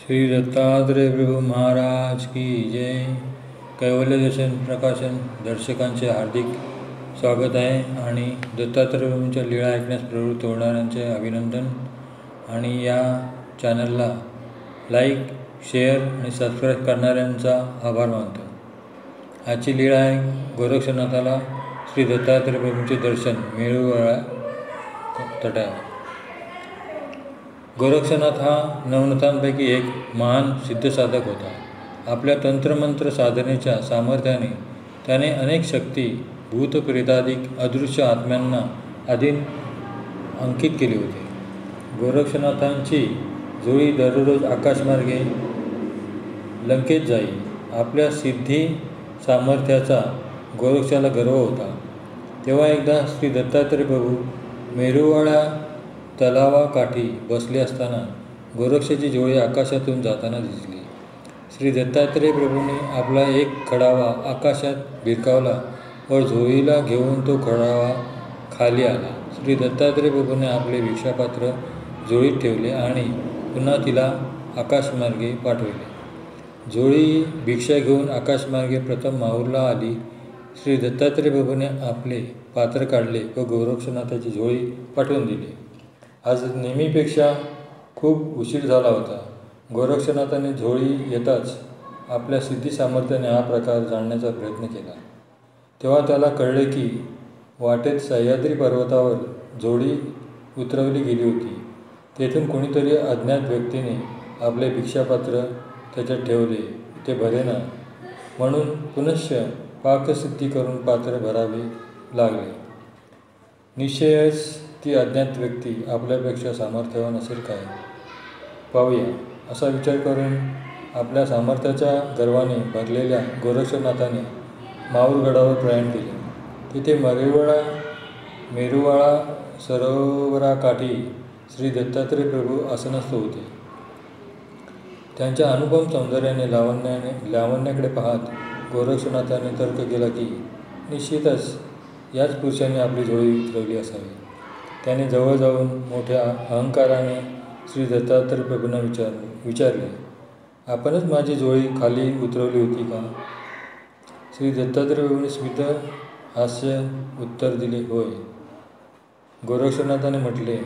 श्री दत्तात्रेय प्रभू महाराज की जय। कैवल्य दर्शन प्रकाशन दर्शकांचे हार्दिक स्वागत आहे आणि दत्तात्रेय प्रभूंच्या लीळा ऐकण्यास प्रवृत्त होणाऱ्यांचे अभिनंदन आणि या चॅनलला लाईक, शेअर आणि सबस्क्राईब करणाऱ्यांचा आभार मानतो। आजची लीळा आहे गोरक्षनाथाला श्री दत्तात्रेय प्रभूंचे दर्शन मेळूवाळा तटावर। गोरक्षनाथ हा नवनाथांपैकी एक महान सिद्धसाधक होता। आपल्या तंत्रमंत्र साधनेच्या सामर्थ्याने त्याने अनेक शक्ती भूतप्रेतादिक अदृश्य आत्म्यांना अधीन अंकित केले होते। गोरक्षनाथांची जोडी दररोज आकाशमार्गे लंकेत जाई। आपल्या सिद्धी सामर्थ्याचा गोरक्षाला गर्व होता। तेव्हा एकदा श्री दत्तात्रेय प्रभू मेरुवाळा तलावाकाठी बसले असताना गोरक्षाची जोडी आकाशातून जाताना दिसली। श्री दत्तात्रेय प्रभूंनी आपला एक खडावा आकाशात भिरकावला व झोळीला घेऊन तो खडावा खाली आला। श्री दत्तात्रेय प्रभूंनी आपले भिक्षापात्र झोळीत ठेवले आणि पुन्हा तिला आकाशमार्गे पाठवले। झोळी भिक्षा घेऊन आकाशमार्गे प्रथम माहूरला आली। श्री दत्तात्रेय प्रभूंनी आपले पात्र काढले व गोरक्षनाथाची झोळी पाठवून दिली। आज नेहमीपेक्षा खूप उशीर झाला होता। गोरक्षनाथाने झोळी येताच आपल्या सिद्धी सामर्थ्याने हा प्रकार जाणण्याचा प्रयत्न केला। तेव्हा त्याला कळले की वाटेत सह्याद्री पर्वतावर झोळी उतरवली गेली होती। तेथून कोणीतरी अज्ञात व्यक्तीने आपले भिक्षापात्र त्याच्यात ठेवले ते भरेना म्हणून पुनश्च पाकसिद्धी करून पात्र भरावे लागले। निश्चयच ती अज्ञात व्यक्ती आपल्यापेक्षा सामर्थ्यवान असेल काय, पाहूया असा विचार करून आपल्या सामर्थ्याच्या गर्वाने भरलेल्या गोरक्षनाथाने माहूरगडावर प्रयाण केले। तिथे मेरुवाळा सरोवराकाठी श्री दत्तात्रेय प्रभू आसनस्थ होते। त्यांच्या अनुपम सौंदर्याने लावण्याकडे पाहत गोरक्षनाथाने तर्क केला की निश्चितच याच पुरुषाने आपली झोळी उतरवली असावी। त्याने जवळ जाऊन मोठ्या अहंकाराने श्री दत्तात्रेय प्रभूंना विचारले, आपणच माझी झोळी खाली उतरवली होती का? श्री दत्तात्रेय प्रभूंनी स्मित हास्य उत्तर दिले, होय। गोरक्षनाथाने म्हटले,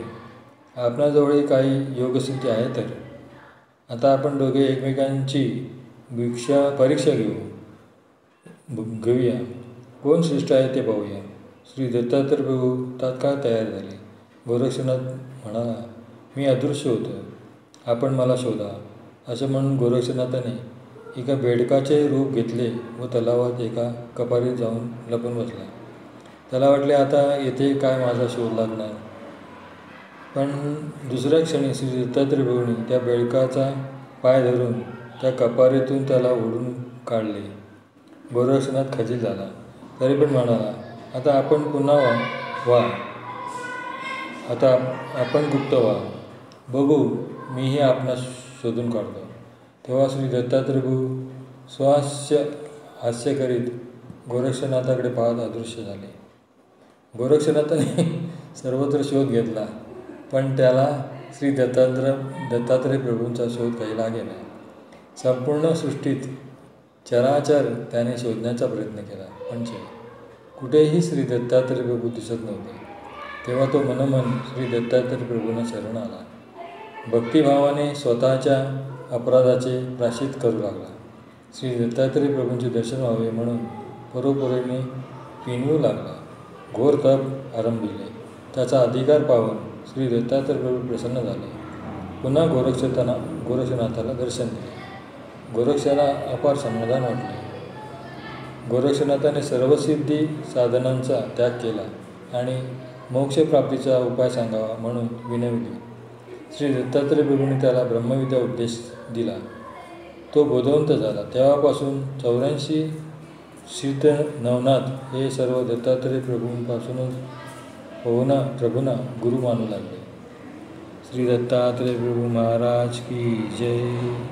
आपणाजवळही काही योगसिद्धी आहे तर आता आपण दोघे एकमेकांची परीक्षा घेऊया, कोण श्रेष्ठ आहे ते पाहूया। श्री दत्तात्रेय प्रभू तात्काळ तयार झाले। गोरक्षनाथ म्हणाला, मी अदृश्य होतो, आपण मला शोधा। असे म्हणून गोरक्षनाथाने एका बेडकाचे रूप घेतले व तलावात एका कपारीत जाऊन लपून बसला। त्याला वाटले आता येथे काय माझा शोध लागणार, पण दुसऱ्या क्षणी श्री दत्तात्रेय प्रभूंनी त्या बेडकाचा पाय धरून त्या कपारीतून त्याला ओढून काढले। गोरक्षनाथ खचित झाला, तरी पण म्हणाला, आता आपण पुन्हा आता आपण गुप्त व्हा, बघू मीही आपणास शोधून काढतो। तेव्हा श्री दत्तात्रेय प्रभू हास्य करीत गोरक्षनाथाकडे पाहत अदृश्य झाले। गोरक्षनाथाने सर्वत्र शोध घेतला, पण त्याला श्री दत्तात्रेय प्रभूंचा शोध काही लागेना। संपूर्ण सृष्टीत चराचर त्याने शोधण्याचा प्रयत्न केला, पण कुठेही श्री दत्तात्रेय प्रभू दिसत नव्हते। तेव्हा तो मनोमन श्री दत्तात्रेय प्रभूंना शरण आला। भक्तिभावाने स्वतःच्या अपराधाचे प्रायश्चित्त करू लागला। श्री दत्तात्रेय प्रभूंचे दर्शन व्हावे म्हणून परोपरीने पिणवू लागला। घोर तप आरंभिले। त्याचा अधिकार पाहून श्री दत्तात्रेय प्रभू प्रसन्न झाले। पुन्हा गोरक्षनाथाला दर्शन दिले। गोरक्षाला अपार समाधान वाटले। गोरक्षनाथाने सर्व सिद्धी साधनांचा त्याग केला आणि मोक्षप्राप्तीचा उपाय सांगावा म्हणून विनवले। श्री दत्तात्रेय प्रभूंनी त्याला ब्रह्मविद्या उपदेश दिला। तो बोधवंत झाला। तेव्हापासून 84 सिद्ध नवनाथ हे सर्व दत्तात्रेय प्रभूंपासूनच प्रभूंना गुरु मानू लागले। श्री दत्तात्रेय प्रभू महाराज की जय।